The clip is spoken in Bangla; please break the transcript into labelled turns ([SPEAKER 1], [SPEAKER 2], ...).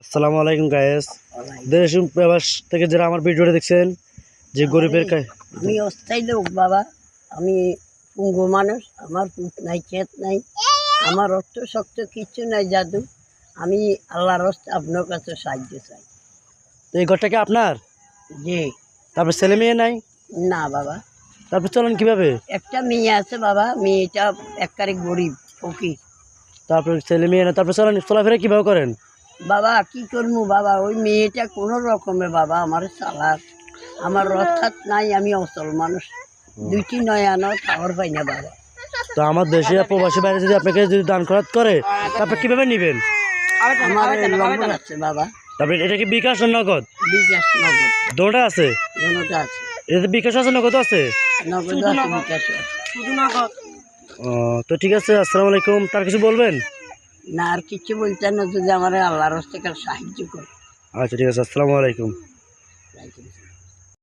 [SPEAKER 1] আসসালামু আলাইকুম গায়েস। দেশ প্রবাস থেকে যারা আমার ভিডিওটা দেখছেন, যে গরিবের
[SPEAKER 2] আমি অস্থায়ী লোক বাবা। আমি পুঙ্গু মানুষ, আমার পুত নাই, ক্ষেত নাই, আমার অর্থ শক্ত কিচ্ছু নাই জাদু। আমি আল্লাহর হস্তে আপনার কাছে সাহায্য চাই।
[SPEAKER 1] তো এই ঘরটা কি আপনার?
[SPEAKER 2] যে
[SPEAKER 1] তারপর ছেলে মেয়ে নাই?
[SPEAKER 2] না বাবা,
[SPEAKER 1] তারপর চলেন কিভাবে?
[SPEAKER 2] একটা মেয়ে আছে বাবা, মেয়েটা একবারে গরিব ফকির।
[SPEAKER 1] তারপর ছেলে মেয়ে না, তারপর চলেন চলাফেরা কিভাবে করেন?
[SPEAKER 2] বাবা কি করবো বাবা, ওই মেয়েটা কোনো রকমে বাবা আমার চালাক, আমার রথাত নাই, আমি অচল মানুষ, দুইটি নয়ানো খাওয়ার পাই না বাবা।
[SPEAKER 1] তো আমার দেশে প্রবাসী বাইরে যদি আপনাকে যদি দান খরচ করে, তারপর কিভাবে নেবেন?
[SPEAKER 2] আমার নম্বর আছে বাবা,
[SPEAKER 1] তারপর এটা কি বিকাশ না নগদ?
[SPEAKER 2] বিকাশ নগদ
[SPEAKER 1] দুটোটা আছে?
[SPEAKER 2] দুটোটা আছে,
[SPEAKER 1] এটাতে বিকাশ আছে, নগদ আছে?
[SPEAKER 2] নগদ আছে, বিকাশ আছে।
[SPEAKER 1] ও, তো ঠিক আছে। আসসালামু আলাইকুম। তার কিছু বলবেন?
[SPEAKER 2] না আর কিছু বলতে না, যদি আমার আল্লাহর হস্তে সাহায্য করে।
[SPEAKER 1] আচ্ছা ঠিক আছে। আসসালামু আলাইকুম।